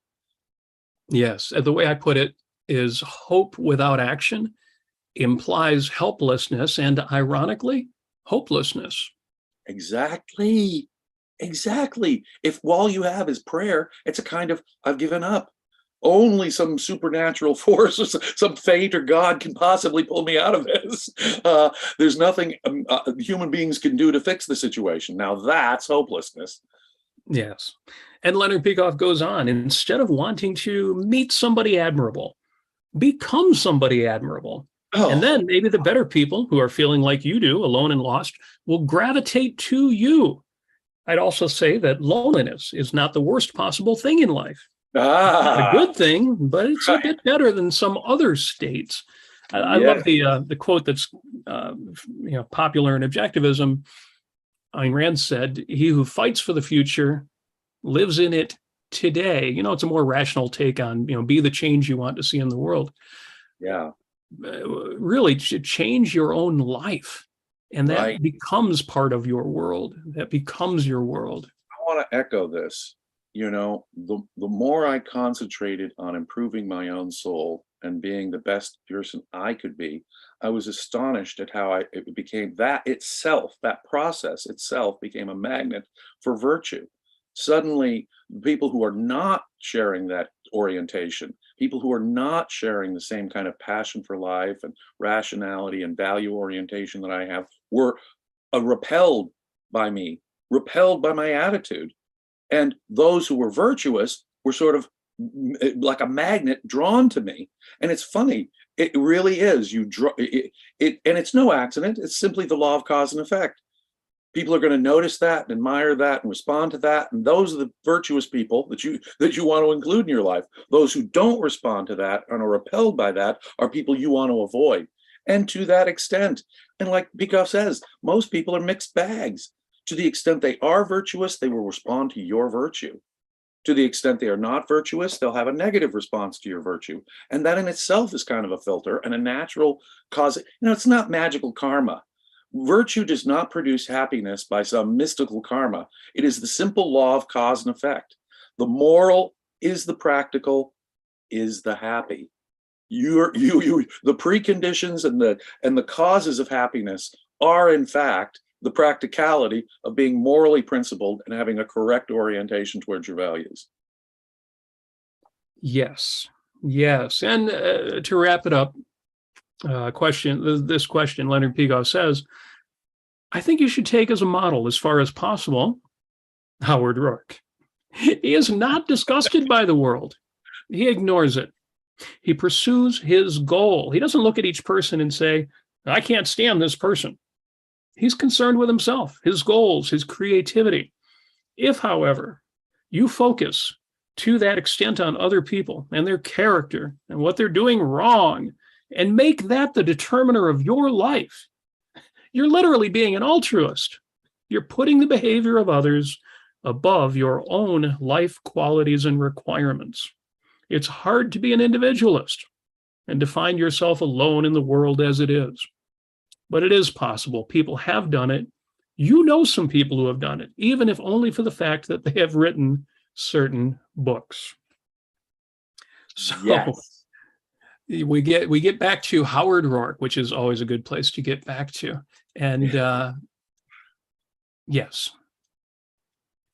Yes. The way I put it is hope without action implies helplessness and, ironically, hopelessness. Exactly. If all you have is prayer, it's a kind of, I've given up. Only some supernatural force or some fate or God can possibly pull me out of this. There's nothing human beings can do to fix the situation. Now that's hopelessness. Yes. And Leonard Peikoff goes on, instead of wanting to meet somebody admirable, become somebody admirable. Oh. And then maybe the better people who are feeling like you do, alone and lost, will gravitate to you. I'd also say that loneliness is not the worst possible thing in life. Not a good thing, but it's a bit better than some other states. I love the quote that's popular in objectivism. Ayn Rand said, "He who fights for the future lives in it today." You know, it's a more rational take on, be the change you want to see in the world. Yeah. Really change your own life. And that becomes part of your world. That becomes your world. I want to echo this. You know, the more I concentrated on improving my own soul and being the best person I could be, I was astonished at how it became that process itself became a magnet for virtue. Suddenly, people who are not sharing that orientation, people who are not sharing the same kind of passion for life and rationality and value orientation that I have, were repelled by me, repelled by my attitude. And those who were virtuous were sort of like a magnet drawn to me. And it's funny, it really is. You draw it, and it's no accident. It's simply the law of cause and effect. People are going to notice that and admire that and respond to that. And those are the virtuous people that you want to include in your life. Those who don't respond to that and are repelled by that are people you want to avoid. And to that extent, and like Peikoff says, most people are mixed bags. To the extent they are virtuous, they will respond to your virtue. To the extent they are not virtuous, they'll have a negative response to your virtue. And that in itself is kind of a filter and a natural cause. It's not magical karma. Virtue does not produce happiness by some mystical karma. It is the simple law of cause and effect. The moral is the practical, is the happy. The preconditions and the causes of happiness are in fact the practicality of being morally principled and having a correct orientation towards your values. Yes, yes. And to wrap it up, this question, Leonard Peikoff says, I think you should take as a model, as far as possible, Howard Roark. He is not disgusted by the world. He ignores it. He pursues his goal. He doesn't look at each person and say, I can't stand this person. He's concerned with himself, his goals, his creativity. If, however, you focus to that extent on other people and their character and what they're doing wrong, and make that the determiner of your life, you're literally being an altruist. You're putting the behavior of others above your own life qualities and requirements. It's hard to be an individualist and to find yourself alone in the world as it is. But it is possible. People have done it. You know some people who have done it, even if only for the fact that they have written certain books. So yes. we get back to Howard Roark, which is always a good place to get back to. And yes.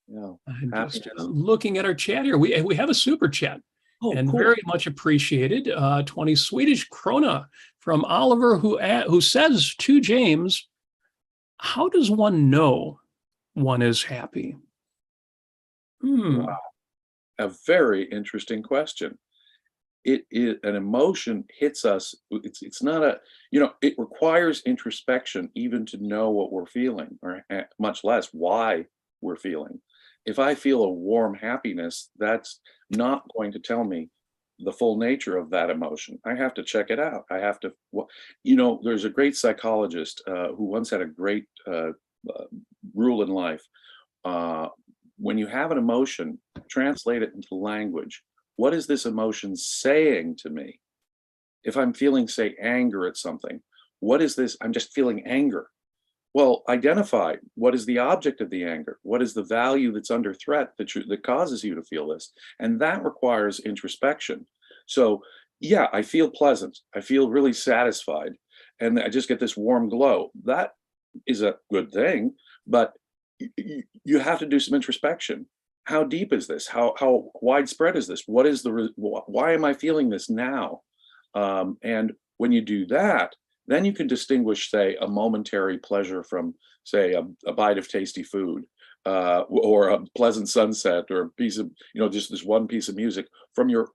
Yeah. I'm just looking at our chat here. We have a super chat. Oh, and cool. Very much appreciated. 20 Swedish krona from Oliver, who says to James, how does one know one is happy? Wow. A very interesting question. It is an emotion hits us. It's not it requires introspection even to know what we're feeling, or much less why we're feeling. If I feel a warm happiness, that's not going to tell me the full nature of that emotion. I have to check it out. I have to, there's a great psychologist who once had a great rule in life. When you have an emotion, translate it into language. What is this emotion saying to me? If I'm feeling, say, anger at something, what is this? I'm just feeling anger. Well, identify what is the object of the anger. What is the value that's under threat that causes you to feel this? And that requires introspection. So, yeah, I feel pleasant. I feel really satisfied. And I just get this warm glow. That is a good thing, but you have to do some introspection. How deep is this? How widespread is this? Why am I feeling this now? And when you do that, then you can distinguish, say, a momentary pleasure from, say, a bite of tasty food, or a pleasant sunset, or a piece of, just this one piece of music, from your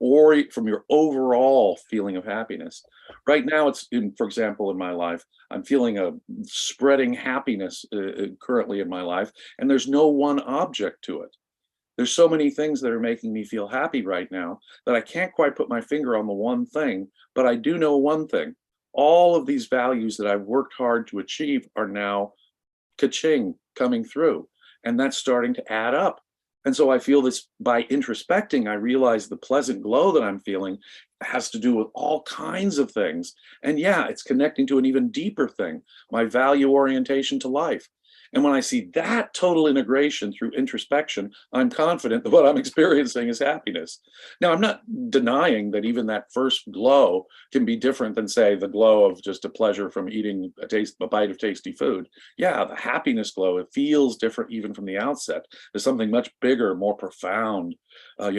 overall feeling of happiness. Right now, for example, in my life, I'm feeling a spreading happiness currently in my life, and there's no one object to it. There's so many things that are making me feel happy right now that I can't quite put my finger on the one thing, but I do know one thing. All of these values that I've worked hard to achieve are now ka-ching coming through, and that's starting to add up. And so I feel this by introspecting, I realize the pleasant glow that I'm feeling has to do with all kinds of things. And yeah, it's connecting to an even deeper thing, my value orientation to life. And when I see that total integration through introspection, I'm confident that what I'm experiencing is happiness. Now, I'm not denying that even that first glow can be different than, say, the glow of just a pleasure from eating a bite of tasty food. Yeah, the happiness glow, it feels different even from the outset. There's something much bigger, more profound. I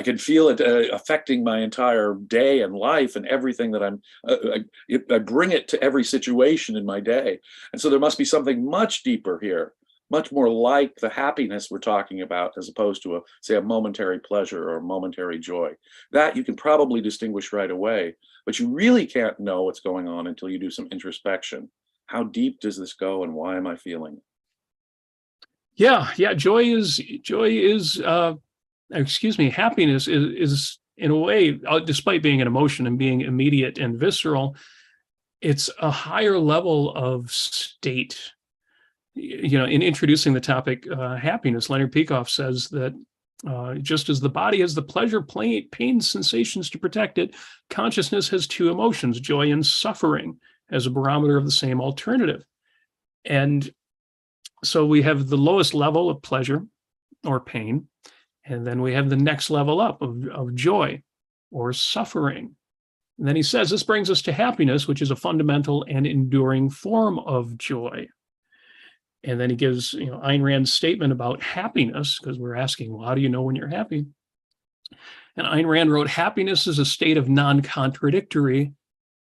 can feel it affecting my entire day and life and everything that I bring it to every situation in my day. And so there must be something much deeper here, much more like the happiness we're talking about, as opposed to say a momentary pleasure or momentary joy. That you can probably distinguish right away, but you really can't know what's going on until you do some introspection. How deep does this go, and why am I feeling it? Yeah. Happiness is in a way, despite being an emotion and being immediate and visceral, it's a higher level of state. In introducing the topic, happiness, Leonard Peikoff says that just as the body has the pleasure, pain sensations to protect it, consciousness has two emotions, joy and suffering, as a barometer of the same alternative. And so we have the lowest level of pleasure or pain, and then we have the next level up of joy or suffering. And then he says this brings us to happiness, which is a fundamental and enduring form of joy. And then he gives Ayn Rand's statement about happiness, because we're asking, well, how do you know when you're happy? And Ayn Rand wrote, happiness is a state of non-contradictory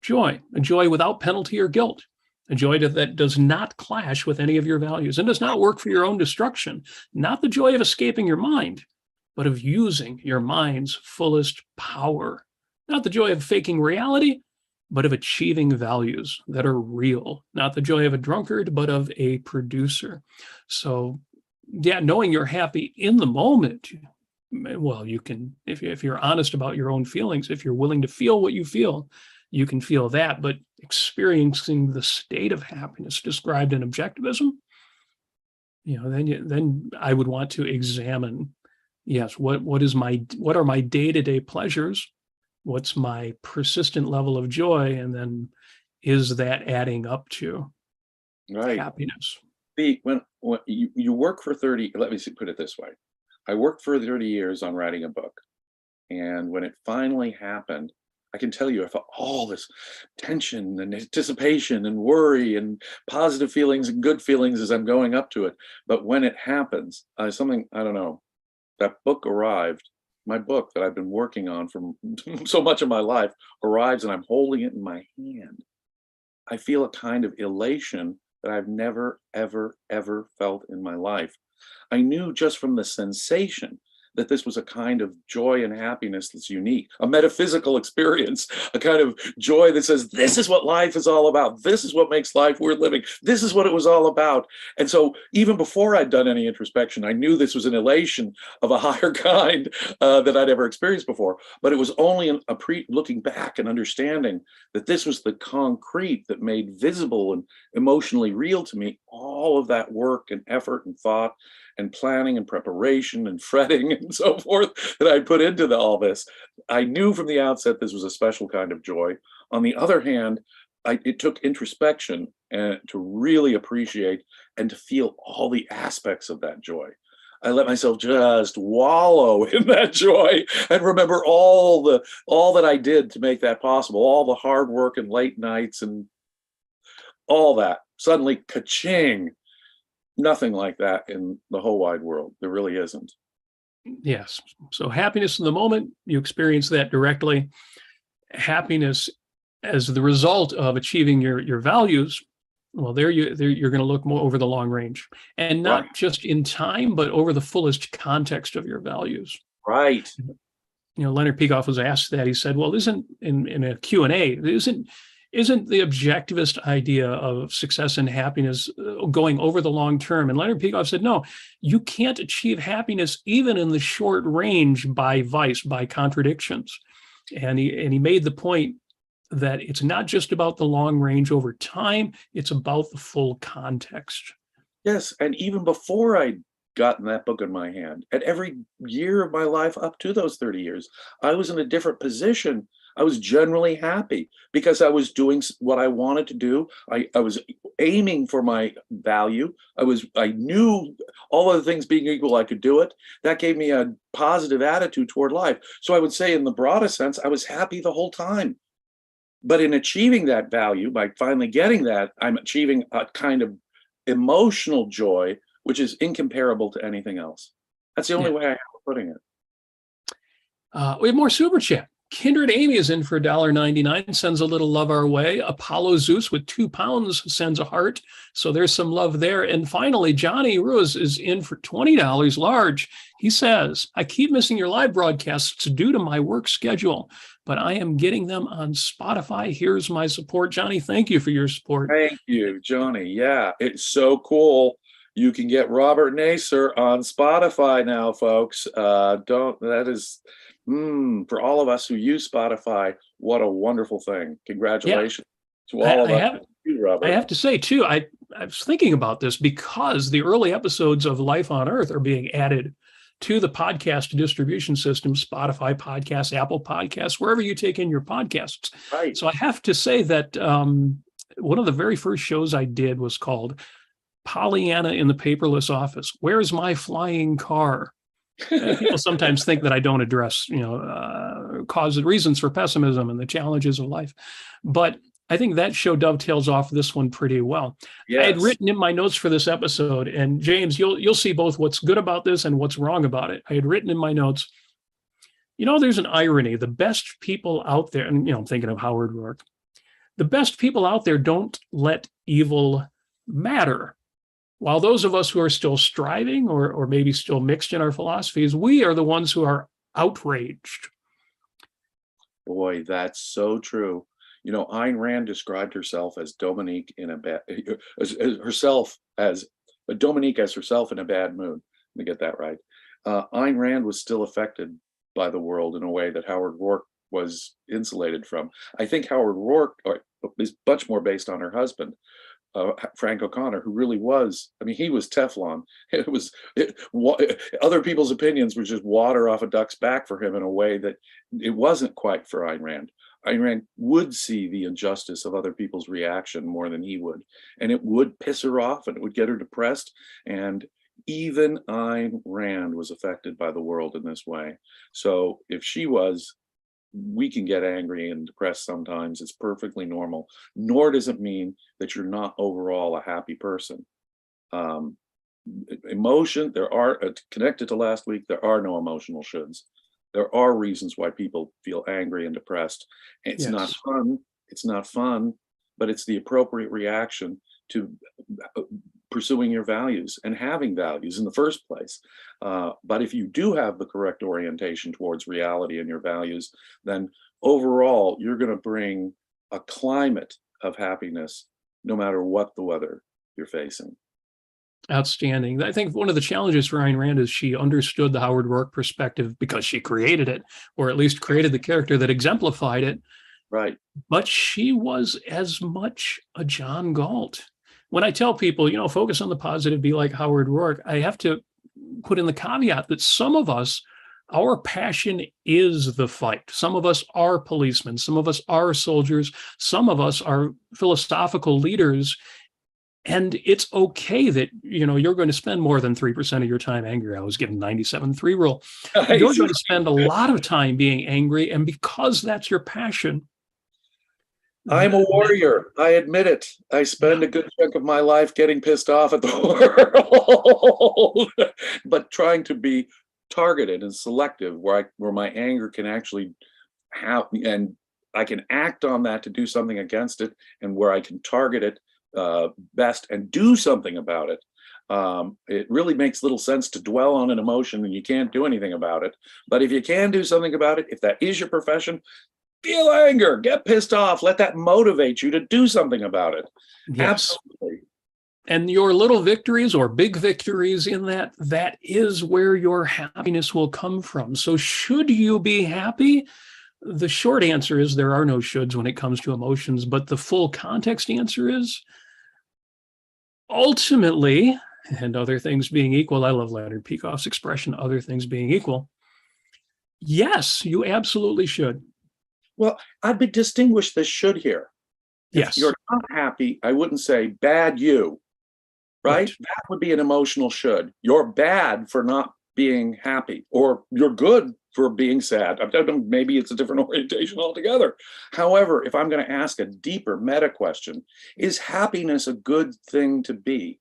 joy, a joy without penalty or guilt, a joy that does not clash with any of your values and does not work for your own destruction, not the joy of escaping your mind, but of using your mind's fullest power, not the joy of faking reality, but of achieving values that are real, not the joy of a drunkard, but of a producer. So, yeah, knowing you're happy in the moment, well, you can, if you're honest about your own feelings, if you're willing to feel what you feel, you can feel that. But experiencing the state of happiness described in Objectivism, then I would want to examine, yes, what are my day-to-day pleasures? What's my persistent level of joy? And then is that adding up to happiness? When you work for 30, let me put it this way. I worked for 30 years on writing a book. And when it finally happened, I can tell you I felt all this tension and anticipation and worry and positive feelings and good feelings as I'm going up to it. But when it happens, I don't know, that book arrived. My book that I've been working on for so much of my life arrives, and I'm holding it in my hand. I feel a kind of elation that I've never, ever, ever felt in my life. I knew just from the sensation that this was a kind of joy and happiness that's unique, a metaphysical experience, a kind of joy that says, this is what life is all about. This is what makes life worth living. This is what it was all about. And so even before I'd done any introspection, I knew this was an elation of a higher kind that I'd ever experienced before. But it was only looking back and understanding that this was the concrete that made visible and emotionally real to me all of that work and effort and thought and planning and preparation and fretting and so forth that I put into all this. I knew from the outset this was a special kind of joy. On the other hand, it took introspection to really appreciate and to feel all the aspects of that joy. I let myself just wallow in that joy and remember all that I did to make that possible, all the hard work and late nights and all that. Suddenly, ka-ching. Nothing like that in the whole wide world. There really isn't. Yes. So happiness in the moment, you experience that directly. Happiness as the result of achieving your values, well, you're going to look more over the long range, and not just in time, but over the fullest context of your values. Right. Leonard Peikoff was asked that. He said, well, isn't in a Q&A, isn't the objectivist idea of success and happiness going over the long term? And Leonard Peikoff said, no, you can't achieve happiness even in the short range by vice, by contradictions. And he made the point that it's not just about the long range over time, it's about the full context. Yes, and even before I'd gotten that book in my hand, at every year of my life up to those 30 years, I was in a different position. I was generally happy because I was doing what I wanted to do. I was aiming for my value. I knew all other things being equal, I could do it. That gave me a positive attitude toward life. So I would say in the broadest sense, I was happy the whole time. But in achieving that value, by finally getting that, I'm achieving a kind of emotional joy, which is incomparable to anything else. That's the only way I have of putting it. We have more super chat. Kindred Amy is in for $1.99, sends a little love our way. Apollo Zeus with £2 sends a heart. So there's some love there. And finally, Johnny Ruiz is in for $20 large. He says, I keep missing your live broadcasts due to my work schedule, but I am getting them on Spotify. Here's my support. Johnny, thank you for your support. Thank you, Johnny. Yeah, it's so cool. You can get Robert Nasir on Spotify now, folks. For all of us who use Spotify, what a wonderful thing. Congratulations to all of us. Robert. I have to say, too, I was thinking about this because the early episodes of Life on Earth are being added to the podcast distribution system, Spotify podcasts, Apple podcasts, wherever you take in your podcasts. Right. So I have to say that one of the very first shows I did was called Pollyanna in the Paperless Office. Where's my flying car? People sometimes think that I don't address, reasons for pessimism and the challenges of life. But I think that show dovetails off this one pretty well. Yes. I had written in my notes for this episode, and James, you'll see both what's good about this and what's wrong about it. I had written in my notes, there's an irony. The best people out there, and I'm thinking of Howard Roark, the best people out there don't let evil matter. While those of us who are still striving or maybe still mixed in our philosophies, we are the ones who are outraged. Boy, that's so true. Ayn Rand described herself as Dominique in a bad herself as herself in a bad mood. Let me get that right. Ayn Rand was still affected by the world in a way that Howard Roark was insulated from. I think Howard Roark is much more based on her husband, Frank O'Connor, who really was, he was Teflon. Other people's opinions were just water off a duck's back for him in a way that it wasn't quite for Ayn Rand. Ayn Rand would see the injustice of other people's reaction more than he would. And it would piss her off and it would get her depressed. And even Ayn Rand was affected by the world in this way. So if she was, we can get angry and depressed sometimes. It's perfectly normal, nor does it mean that you're not overall a happy person. Emotion, there are, connected to last week, there are no emotional shoulds. There are reasons why people feel angry and depressed. It's not fun. It's not fun, but it's the appropriate reaction to pursuing your values and having values in the first place. But if you do have the correct orientation towards reality and your values, then overall, you're going to bring a climate of happiness no matter what the weather you're facing. Outstanding. I think one of the challenges for Ayn Rand is she understood the Howard Roark perspective because she created it, or at least created the character that exemplified it. Right. But she was as much a John Galt. When I tell people, focus on the positive, be like Howard Roark, I have to put in the caveat that some of us, our passion is the fight. Some of us are policemen. Some of us are soldiers. Some of us are philosophical leaders. And it's okay that, you're going to spend more than 3% of your time angry. I was given 97-3 rule. You're going to spend a lot of time being angry. And because that's your passion. I'm a warrior. I admit it. I spend a good chunk of my life getting pissed off at the world, but trying to be targeted and selective where my anger can actually have, and I can act on that to do something against it, and where I can target it best and do something about it. It really makes little sense to dwell on an emotion and you can't do anything about it. But if you can do something about it, if that is your profession, feel anger, get pissed off, let that motivate you to do something about it. Yes. Absolutely. And your little victories or big victories in that is where your happiness will come from. So should you be happy? The short answer is there are no shoulds when it comes to emotions, but the full context answer is ultimately, and other things being equal, I love Leonard Peikoff's expression, other things being equal, yes, you absolutely should. Well, I'd be distinguish this should here. If Yes. you're not happy, I wouldn't say bad you, right? Right. That would be an emotional should. You're bad for not being happy, or you're good for being sad. Maybe it's a different orientation altogether. However, if I'm going to ask a deeper meta question, is happiness a good thing to be?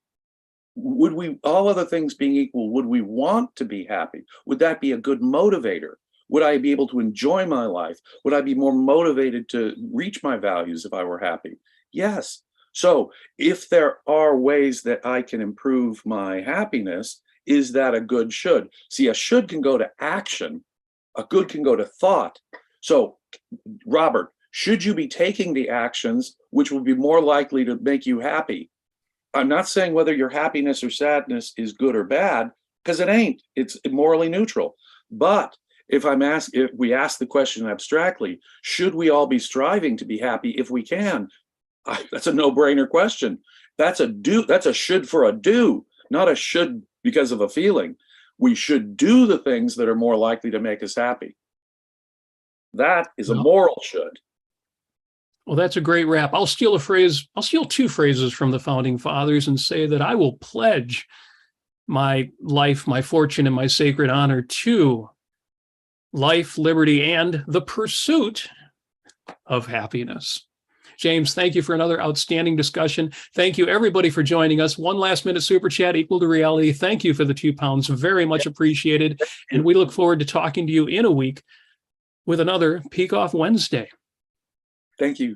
Would we, all other things being equal, would we want to be happy? Would that be a good motivator? Would I be able to enjoy my life? Would I be more motivated to reach my values if I were happy? Yes. So if there are ways that I can improve my happiness, is that a good should? See, a should can go to action. A good can go to thought. So, Robert, should you be taking the actions which will be more likely to make you happy? I'm not saying whether your happiness or sadness is good or bad, because it ain't. It's morally neutral. But if we ask the question abstractly, should we all be striving to be happy if we can? That's a no-brainer question. That's a do. That's a should for a do, not a should because of a feeling. We should do the things that are more likely to make us happy. That is a moral should. Well, that's a great wrap. I'll steal a phrase. I'll steal two phrases from the founding fathers and say that I will pledge my life, my fortune, and my sacred honor to life, liberty, and the pursuit of happiness. James, thank you for another outstanding discussion. Thank you, everybody, for joining us. One last minute super chat equal to reality. Thank you for the £2. Very much appreciated. And we look forward to talking to you in a week with another Peikoff Wednesday. Thank you.